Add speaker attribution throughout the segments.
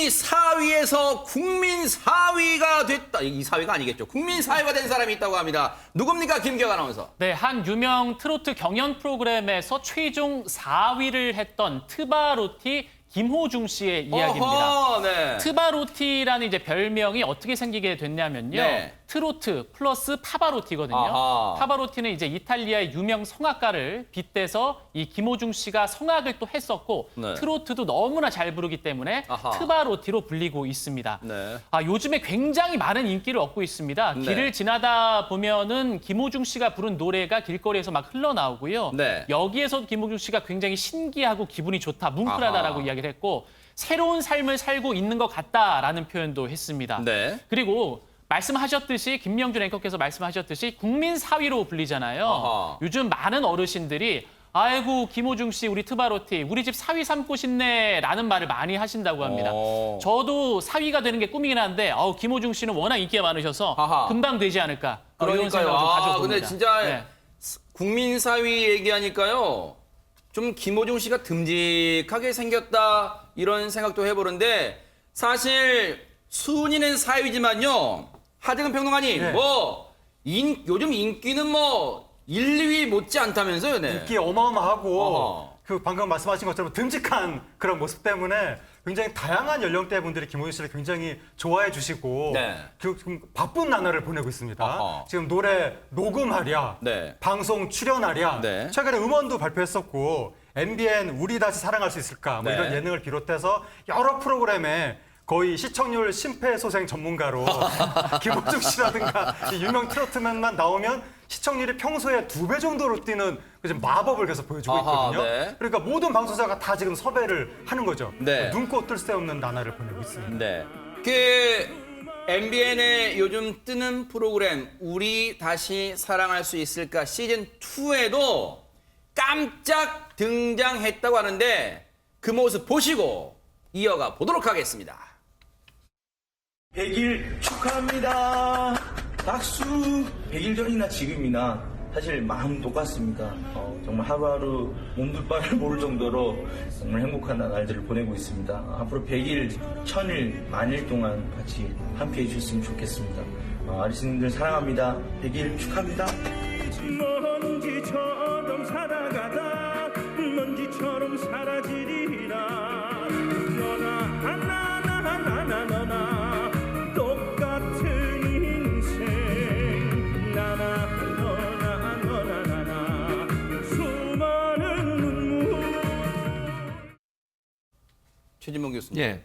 Speaker 1: 우리 사위에서 국민 사위가 됐다. 이 사위가 아니겠죠. 국민 사위가 된 사람이 있다고 합니다. 누굽니까? 김기혁 아나운서.
Speaker 2: 네, 한 유명 트로트 경연 프로그램에서 최종 4위를 했던 트바로티 김호중 씨의 이야기입니다.
Speaker 1: 어허, 네.
Speaker 2: 트바로티라는 이제 별명이 어떻게 생기게 됐냐면요.
Speaker 1: 네.
Speaker 2: 트로트 플러스 파바로티거든요.
Speaker 1: 아하.
Speaker 2: 파바로티는 이제 이탈리아의 유명 성악가를 빗대서 이 김호중 씨가 성악을 또 했었고
Speaker 1: 네.
Speaker 2: 트로트도 너무나 잘 부르기 때문에
Speaker 1: 아하.
Speaker 2: 트바로티로 불리고 있습니다.
Speaker 1: 네.
Speaker 2: 요즘에 굉장히 많은 인기를 얻고 있습니다.
Speaker 1: 네.
Speaker 2: 길을 지나다 보면은 김호중 씨가 부른 노래가 길거리에서 막 흘러나오고요.
Speaker 1: 네.
Speaker 2: 여기에서도 김호중 씨가 굉장히 신기하고 기분이 좋다, 뭉클하다라고
Speaker 1: 아하.
Speaker 2: 이야기를 했고 새로운 삶을 살고 있는 것 같다라는 표현도 했습니다.
Speaker 1: 네.
Speaker 2: 그리고 말씀하셨듯이 김명준 앵커께서 말씀하셨듯이 국민 사위로 불리잖아요.
Speaker 1: 아하.
Speaker 2: 요즘 많은 어르신들이 아이고 김호중 씨 우리 트바로티 우리 집 사위 삼고 싶네라는 말을 많이 하신다고 합니다. 저도 사위가 되는 게 꿈이긴 한데 김호중 씨는 워낙 인기가 많으셔서
Speaker 1: 아하.
Speaker 2: 금방 되지 않을까 이런
Speaker 1: 그러니까요.
Speaker 2: 생각을 좀 가져봅니다.
Speaker 1: 근데 진짜
Speaker 2: 네.
Speaker 1: 국민 사위 얘기하니까요. 좀 김호중 씨가 듬직하게 생겼다 이런 생각도 해보는데 사실 순위는 사위지만요. 하재근 평론가님,
Speaker 3: 네.
Speaker 1: 요즘 인기는 1, 2위 못지 않다면서요, 네.
Speaker 3: 인기 어마어마하고
Speaker 1: 어허.
Speaker 3: 그 방금 말씀하신 것처럼 듬직한 그런 모습 때문에 굉장히 다양한 연령대 분들이 김호중 씨를 굉장히 좋아해 주시고
Speaker 1: 네.
Speaker 3: 지금 바쁜 나날을 보내고 있습니다.
Speaker 1: 어허.
Speaker 3: 지금 노래 녹음하랴,
Speaker 1: 네.
Speaker 3: 방송 출연하랴,
Speaker 1: 네.
Speaker 3: 최근에 음원도 발표했었고 MBN 우리 다시 사랑할 수 있을까 뭐
Speaker 1: 네.
Speaker 3: 이런 예능을 비롯해서 여러 프로그램에 거의 시청률 심폐소생 전문가로 김호중 씨라든가 이 유명 트로트맨만 나오면 시청률이 평소에 2배 정도로 뛰는 지금 마법을 계속 보여주고
Speaker 1: 아하,
Speaker 3: 있거든요.
Speaker 1: 네.
Speaker 3: 그러니까 모든 방송사가 다 지금 섭외를 하는 거죠.
Speaker 1: 네.
Speaker 3: 눈꽃 뜰 새 없는 나날을 보내고 있습니다.
Speaker 1: 네. MBN의 요즘 뜨는 프로그램 우리 다시 사랑할 수 있을까 시즌 2에도 깜짝 등장했다고 하는데 그 모습 보시고 이어가 보도록 하겠습니다.
Speaker 4: 100일 축하합니다. 박수. 100일 전이나 지금이나 사실 마음 똑같습니다. 정말 하루하루 몸둘 바를 모를 정도로 정말 행복한 날들을 보내고 있습니다. 앞으로 100일, 1000일, 만일 동안 같이 함께 해주셨으면 좋겠습니다. 아리스님들 사랑합니다. 100일 축하합니다.
Speaker 5: 먼지처럼 살아가다 먼지처럼 사라지리라 너나 너나 똑같은 인생 나나 수많은 눈물.
Speaker 1: 최진봉 교수님.
Speaker 6: 예.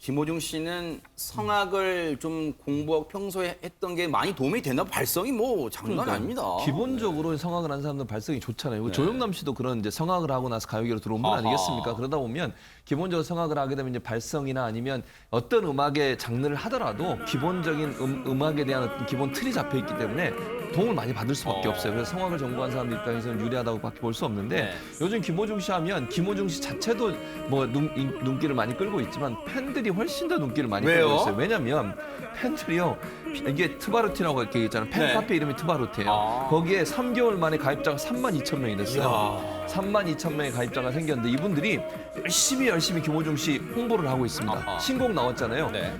Speaker 1: 김호중 씨는 성악을 좀 공부하고 평소에 했던 게 많이 도움이 되나? 발성이 장난 아닙니다.
Speaker 6: 기본적으로 성악을 하는 사람들은 발성이 좋잖아요. 조영남 씨도 그런 이제 성악을 하고 나서 가요계로 들어온 분
Speaker 1: 아하.
Speaker 6: 아니겠습니까? 그러다 보면 기본적으로 성악을 하게 되면 이제 발성이나 아니면 어떤 음악의 장르를 하더라도 기본적인 음악에 대한 어떤 기본 틀이 잡혀 있기 때문에 도움을 많이 받을 수밖에 없어요. 그래서 성악을 전공한 사람들 입장에서는 유리하다고밖에 볼 수 없는데
Speaker 1: 네.
Speaker 6: 요즘 김호중 씨 하면 김호중 씨 자체도 눈길을 많이 끌고 있지만 팬들이 훨씬 더 눈길을 많이
Speaker 1: 왜요?
Speaker 6: 끌고 있어요. 왜냐면 팬들이요. 이게 트바로티라고 이렇게 있잖아요. 팬카페 이름이 트바로티예요. 거기에 3개월 만에 가입자가 32,000명이 됐어요. 32,000명의 가입자가 생겼는데 이분들이 열심히 김호중 씨 홍보를 하고 있습니다.
Speaker 1: 아하.
Speaker 6: 신곡 나왔잖아요.
Speaker 1: 네.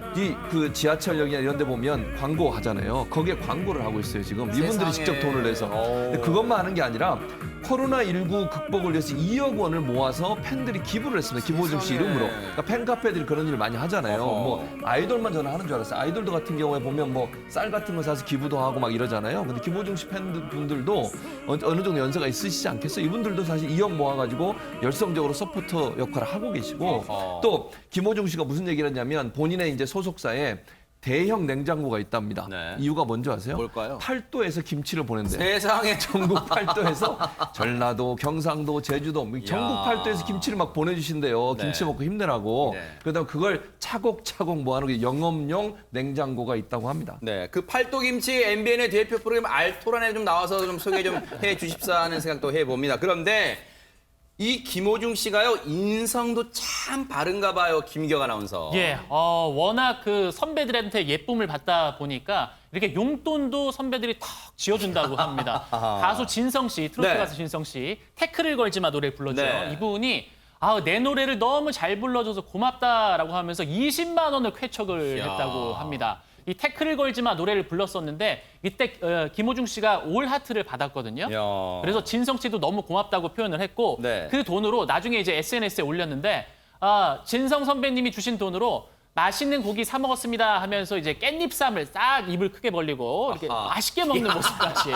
Speaker 6: 그 지하철역이나 이런 데 보면 광고 하잖아요. 거기에 광고를 하고 있어요, 지금. 이분들이
Speaker 1: 세상에.
Speaker 6: 직접 돈을 내서. 근데 그것만 하는 게 아니라 코로나19 극복을 위해서 2억 원을 모아서 팬들이 기부를 했습니다. 김호중 씨
Speaker 1: 세상에.
Speaker 6: 이름으로. 그러니까 팬카페들이 그런 일을 많이 하잖아요.
Speaker 1: 어허.
Speaker 6: 아이돌만 저는 하는 줄 알았어요. 아이돌도 같은 경우에 보면 쌀 같은 거 사서 기부도 하고 막 이러잖아요. 근데 김호중 씨 팬분들도 어느 정도 연세가 있으시지 않겠어요? 이분들도 사실 2억 모아가지고 열성적으로 서포터 역할을 하고 계시고
Speaker 1: 어허.
Speaker 6: 또 김호중 씨가 무슨 얘기를 했냐면 본인의 이제 소속사에 대형 냉장고가 있답니다.
Speaker 1: 네.
Speaker 6: 이유가 뭔지 아세요?
Speaker 1: 뭘까요?
Speaker 6: 팔도에서 김치를 보낸대요.
Speaker 1: 세상에
Speaker 6: 전국 팔도에서 전라도, 경상도, 제주도 전국 팔도에서 김치를 막 보내주신대요.
Speaker 1: 네.
Speaker 6: 김치 먹고 힘내라고.
Speaker 1: 네.
Speaker 6: 그러다 그걸 차곡차곡 모아놓은 게 영업용 냉장고가 있다고 합니다.
Speaker 1: 네, 그 팔도김치 MBN의 대표 프로그램 알토란에 좀 나와서 좀 소개 좀 해주십사 하는 생각도 해봅니다. 그런데 이 김호중 씨가요 인성도 참 바른가 봐요. 김기혁 아나운서.
Speaker 2: 예, 워낙 그 선배들한테 예쁨을 받다 보니까 이렇게 용돈도 선배들이 턱 지어준다고 합니다. 가수 진성 씨, 트로트
Speaker 1: 네.
Speaker 2: 가수 진성 씨, 태클을 걸지 마 노래 불렀죠.
Speaker 1: 네.
Speaker 2: 이분이 내 노래를 너무 잘 불러줘서 고맙다라고 하면서 20만 원을 쾌척을 했다고 합니다. 이 태클을 걸지마 노래를 불렀었는데 이때 김호중 씨가 올 하트를 받았거든요.
Speaker 1: 야.
Speaker 2: 그래서 진성 씨도 너무 고맙다고 표현을 했고
Speaker 1: 네.
Speaker 2: 그 돈으로 나중에 이제 SNS에 올렸는데 진성 선배님이 주신 돈으로 맛있는 고기 사 먹었습니다 하면서 이제 깻잎쌈을 싹 입을 크게 벌리고 이렇게
Speaker 1: 아하.
Speaker 2: 맛있게 먹는 모습까지.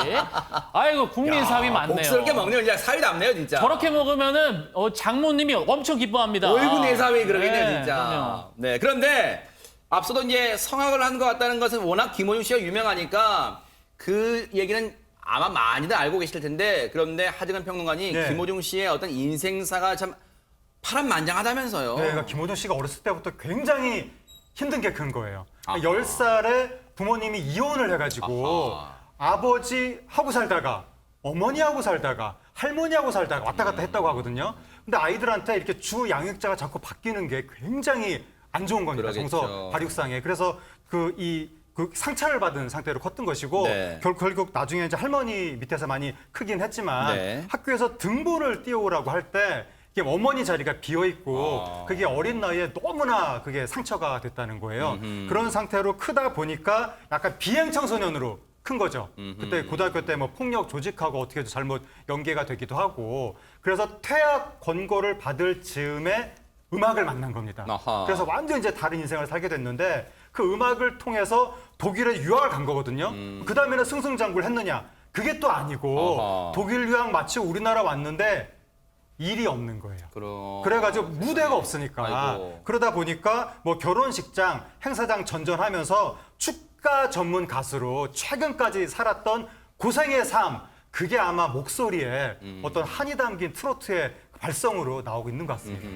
Speaker 2: 아이고 국민 사위 많네요.
Speaker 1: 복스럽게 먹네요. 진짜 사위 남네요, 진짜.
Speaker 2: 저렇게 먹으면은 장모님이 엄청 기뻐합니다.
Speaker 1: 어이구 내 사위 그러겠네요,
Speaker 2: 네,
Speaker 1: 진짜.
Speaker 2: 그럼요.
Speaker 1: 네, 그런데 앞서도 이제 성악을 한 것 같다는 것은 워낙 김호중 씨가 유명하니까 그 얘기는 아마 많이들 알고 계실 텐데 그런데 하정은 평론가니
Speaker 3: 네.
Speaker 1: 김호중 씨의 어떤 인생사가 참 파란만장하다면서요.
Speaker 3: 네, 그러니까 김호중 씨가 어렸을 때부터 굉장히 힘든 게 큰 거예요.
Speaker 1: 아하.
Speaker 3: 10살에 부모님이 이혼을 해가지고
Speaker 1: 아하.
Speaker 3: 아버지하고 살다가 어머니하고 살다가 할머니하고 살다가 왔다 갔다 했다고 하거든요. 근데 아이들한테 이렇게 주 양육자가 자꾸 바뀌는 게 굉장히 안 좋은 겁니다.
Speaker 1: 그러겠죠.
Speaker 3: 정서 발육상에. 그래서 그 상처를 받은 상태로 컸던 것이고
Speaker 1: 네.
Speaker 3: 결국 나중에 이제 할머니 밑에서 많이 크긴 했지만
Speaker 1: 네.
Speaker 3: 학교에서 등본을 띄우라고 할 때 이게 어머니 자리가 비어 있고
Speaker 1: 아.
Speaker 3: 그게 어린 나이에 너무나 그게 상처가 됐다는 거예요. 그런 상태로 크다 보니까 약간 비행 청소년으로 큰 거죠. 그때 고등학교 때 뭐 폭력 조직하고 어떻게 잘못 연계가 되기도 하고 그래서 퇴학 권고를 받을 즈음에 음악을 만난 겁니다.
Speaker 1: 아하.
Speaker 3: 그래서 완전 이제 다른 인생을 살게 됐는데 그 음악을 통해서 독일에 유학을 간 거거든요. 그 다음에는 승승장구를 했느냐? 그게 또 아니고
Speaker 1: 아하.
Speaker 3: 독일 유학 마치고 우리나라 왔는데 일이 없는 거예요. 그래가지고 무대가 없으니까
Speaker 1: 아이고.
Speaker 3: 그러다 보니까 뭐 결혼식장, 행사장 전전하면서 축가 전문 가수로 최근까지 살았던 고생의 삶 그게 아마 목소리에 어떤 한이 담긴 트로트의 발성으로 나오고 있는 것 같습니다.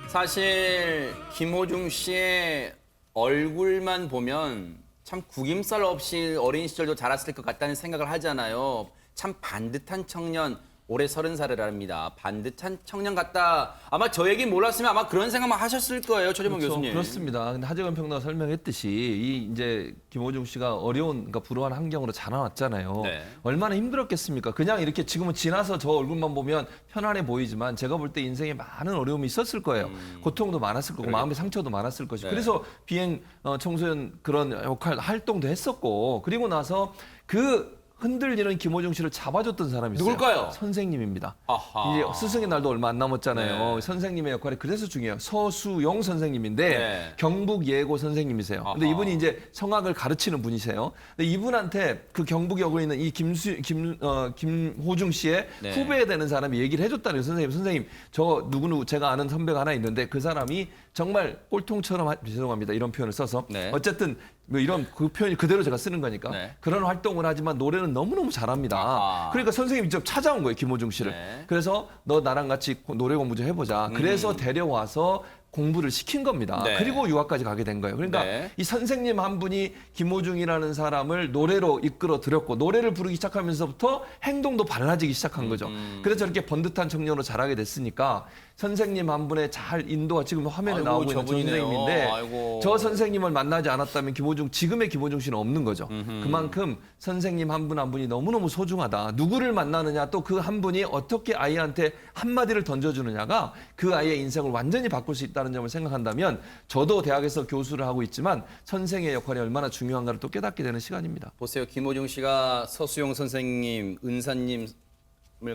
Speaker 1: 사실 김호중 씨의 얼굴만 보면 참 구김살 없이 어린 시절도 자랐을 것 같다는 생각을 하잖아요. 참 반듯한 청년, 올해 30살이랍니다. 반듯한 청년 같다. 아마 저 얘기 몰랐으면 아마 그런 생각만 하셨을 거예요, 최재범 교수님.
Speaker 6: 그렇습니다. 근데 하정은 평론가 설명했듯이 이 이제 김호중 씨가 어려운 그러니까 불우한 환경으로 자라왔잖아요.
Speaker 1: 네.
Speaker 6: 얼마나 힘들었겠습니까? 그냥 이렇게 지금은 지나서 저 얼굴만 보면 편안해 보이지만 제가 볼 때 인생에 많은 어려움이 있었을 거예요. 고통도 많았을 거고 마음의 상처도 많았을 것이고
Speaker 1: 네.
Speaker 6: 그래서 비행 청소년 그런 역할 활동도 했었고 그리고 나서 그 흔들리는 김호중 씨를 잡아줬던 사람이 있어요.
Speaker 1: 누굴까요?
Speaker 6: 선생님입니다.
Speaker 1: 아하.
Speaker 6: 이제 스승의 날도 얼마 안 남았잖아요.
Speaker 1: 네.
Speaker 6: 선생님의 역할이 그래서 중요해요. 서수용 선생님인데
Speaker 1: 네.
Speaker 6: 경북예고 선생님이세요. 근데
Speaker 1: 아하.
Speaker 6: 이분이 이제 성악을 가르치는 분이세요. 근데 이분한테 그 경북에 오고 있는 이 김호중 씨의
Speaker 1: 네.
Speaker 6: 후배 되는 사람이 얘기를 해줬다는 거예요. 선생님 저 누구누구 제가 아는 선배가 하나 있는데 그 사람이 정말 꼴통처럼 죄송합니다. 이런 표현을 써서
Speaker 1: 네.
Speaker 6: 어쨌든 뭐 이런 그 표현이 그대로 제가 쓰는 거니까
Speaker 1: 네.
Speaker 6: 그런 활동을 하지만 노래는 너무너무 잘합니다.
Speaker 1: 아하.
Speaker 6: 그러니까 선생님이 직접 찾아온 거예요, 김호중 씨를.
Speaker 1: 네.
Speaker 6: 그래서 너 나랑 같이 노래 공부 좀 해보자. 그래서 데려와서 공부를 시킨 겁니다.
Speaker 1: 네.
Speaker 6: 그리고 유학까지 가게 된 거예요. 그러니까
Speaker 1: 네.
Speaker 6: 이 선생님 한 분이 김호중이라는 사람을 노래로 이끌어 들였고 노래를 부르기 시작하면서부터 행동도 달라지기 시작한 거죠. 그래서 저렇게 번듯한 청년으로 자라게 됐으니까 선생님 한 분의 잘 인도가 지금 화면에
Speaker 1: 아이고,
Speaker 6: 나오고 있는
Speaker 1: 저분이네요.
Speaker 6: 선생님인데
Speaker 1: 아이고.
Speaker 6: 저 선생님을 만나지 않았다면 지금의 김호중 씨는 없는 거죠. 그만큼 선생님 한 분 한 분이 너무너무 소중하다. 누구를 만나느냐 또 그 한 분이 어떻게 아이한테 한마디를 던져주느냐가 그 아이의 인생을 완전히 바꿀 수 있다는 점을 생각한다면 저도 대학에서 교수를 하고 있지만 선생의 역할이 얼마나 중요한가를 또 깨닫게 되는 시간입니다.
Speaker 1: 보세요. 김호중 씨가 서수용 선생님, 은사님을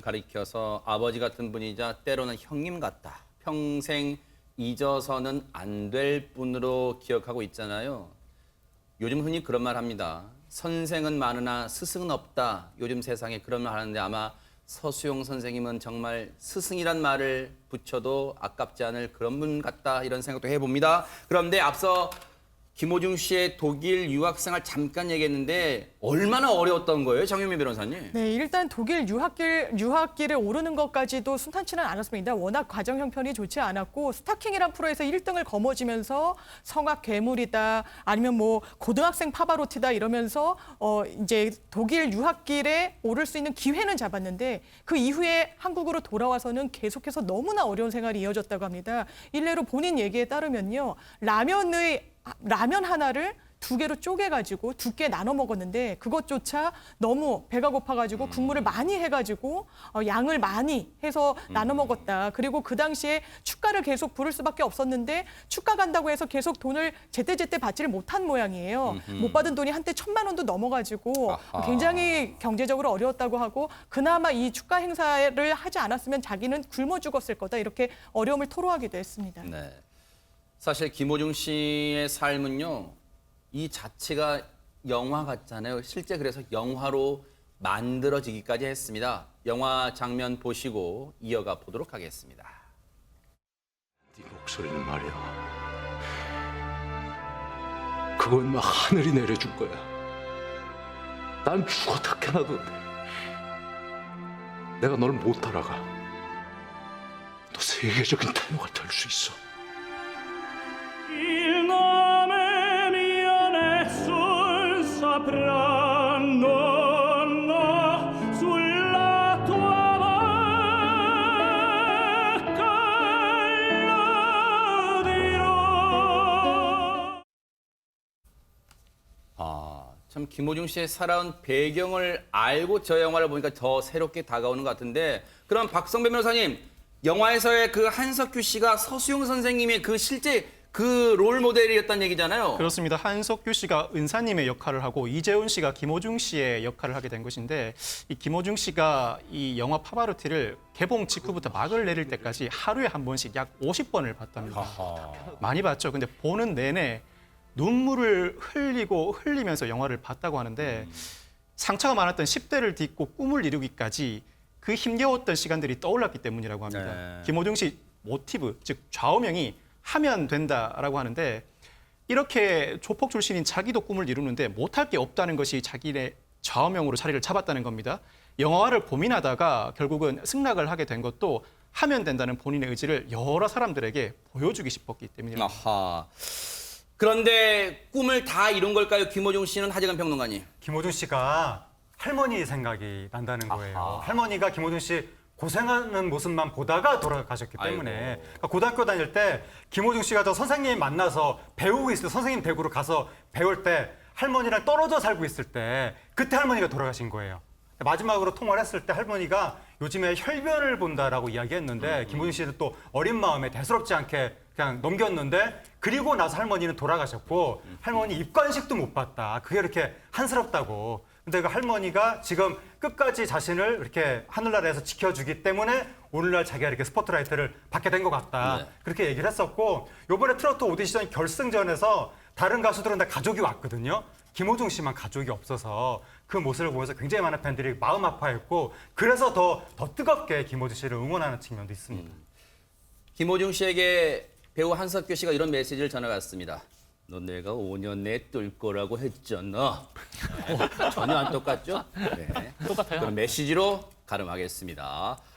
Speaker 1: 가리켜서 아버지 같은 분이자 때로는 형님 같다. 평생 잊어서는 안 될 분으로 기억하고 있잖아요. 요즘 흔히 그런 말 합니다. 선생은 많으나 스승은 없다. 요즘 세상에 그런 말 하는데 아마 서수용 선생님은 정말 스승이란 말을 붙여도 아깝지 않을 그런 분 같다. 이런 생각도 해봅니다. 그런데 앞서 김호중 씨의 독일 유학생활 잠깐 얘기했는데 얼마나 어려웠던 거예요, 정유미 변호사님?
Speaker 7: 네, 일단 독일 유학길에 오르는 것까지도 순탄치는 않았습니다. 워낙 과정 형편이 좋지 않았고 스타킹이란 프로에서 1등을 거머쥐면서 성악 괴물이다, 아니면 뭐 고등학생 파바로티다 이러면서 이제 독일 유학길에 오를 수 있는 기회는 잡았는데 그 이후에 한국으로 돌아와서는 계속해서 너무나 어려운 생활이 이어졌다고 합니다. 일례로 본인 얘기에 따르면요, 라면 하나를 두 개로 쪼개가지고 두께 나눠 먹었는데 그것조차 너무 배가 고파가지고 국물을 많이 해가지고 양을 많이 해서 나눠 먹었다. 그리고 그 당시에 축가를 계속 부를 수밖에 없었는데 축가 간다고 해서 계속 돈을 제때제때 받지를 못한 모양이에요. 못 받은 돈이 한때 1,000만 원도 넘어가지고
Speaker 1: 아하.
Speaker 7: 굉장히 경제적으로 어려웠다고 하고 그나마 이 축가 행사를 하지 않았으면 자기는 굶어 죽었을 거다 이렇게 어려움을 토로하기도 했습니다.
Speaker 1: 네. 사실 김호중 씨의 삶은요, 이 자체가 영화 같잖아요. 실제 그래서 영화로 만들어지기까지 했습니다. 영화 장면 보시고 이어가 보도록 하겠습니다.
Speaker 8: 네 목소리는 말이야. 그건 막 하늘이 내려줄 거야. 난 죽어다 깨나도 돼. 내가 널 못 따라가. 너 세계적인 테너가 될 수 있어.
Speaker 5: Il nome mio nessun saprà, no, no, sulla tua bocca lo dirò.
Speaker 1: 참 김호중 씨의 살아온 배경을 알고 저 영화를 보니까 더 새롭게 다가오는 것 같은데, 그럼 박성배 변호사님, 영화에서의 그 한석규 씨가 서수용 선생님의 그 실제 그 롤 모델이었다는 얘기잖아요.
Speaker 9: 그렇습니다. 한석규 씨가 은사님의 역할을 하고 이재훈 씨가 김호중 씨의 역할을 하게 된 것인데, 이 김호중 씨가 이 영화 파바로티를 개봉 직후부터 막을 내릴 때까지 하루에 한 번씩 약 50번을 봤답니다. 많이 봤죠. 근데 보는 내내 눈물을 흘리면서 영화를 봤다고 하는데, 상처가 많았던 10대를 딛고 꿈을 이루기까지 그 힘겨웠던 시간들이 떠올랐기 때문이라고 합니다.
Speaker 1: 네.
Speaker 9: 김호중 씨 모티브, 즉 좌우명이 하면 된다라고 하는데, 이렇게 조폭 출신인 자기도 꿈을 이루는데 못할 게 없다는 것이 자기의 좌우명으로 자리를 잡았다는 겁니다. 영화화를 고민하다가 결국은 승낙을 하게 된 것도 하면 된다는 본인의 의지를 여러 사람들에게 보여주기 싶었기 때문입니다.
Speaker 1: 아하. 그런데 꿈을 다 이룬 걸까요? 김호중 씨는, 하재근 평론가님.
Speaker 3: 김호중 씨가 할머니 생각이 난다는 거예요. 할머니가 김호중 씨 고생하는 모습만 보다가 돌아가셨기 때문에. 그러니까 고등학교 다닐 때 김호중 씨가 저 선생님 만나서 배우고 있을 때, 선생님 댁으로 가서 배울 때 할머니랑 떨어져 살고 있을 때 그때 할머니가 돌아가신 거예요. 마지막으로 통화를 했을 때 할머니가 요즘에 혈변을 본다라고 이야기했는데, 김호중 씨는 또 어린 마음에 대수롭지 않게 그냥 넘겼는데, 그리고 나서 할머니는 돌아가셨고 할머니 입관식도 못 봤다. 그게 이렇게 한스럽다고. 근데 그 할머니가 지금 끝까지 자신을 이렇게 하늘나라에서 지켜주기 때문에 오늘날 자기가 이렇게 스포트라이트를 받게 된 것 같다.
Speaker 1: 네.
Speaker 3: 그렇게 얘기를 했었고, 요번에 트로트 오디션 결승전에서 다른 가수들은 다 가족이 왔거든요. 김호중 씨만 가족이 없어서 그 모습을 보면서 굉장히 많은 팬들이 마음 아파했고, 그래서 더 뜨겁게 김호중 씨를 응원하는 측면도 있습니다.
Speaker 1: 김호중 씨에게 배우 한석규 씨가 이런 메시지를 전해갔습니다. 너 내가 5년 내에 뜰 거라고 했잖아. 네, 전혀 안 똑같죠? 네.
Speaker 2: 똑같아요.
Speaker 1: 그런 메시지로 가름하겠습니다.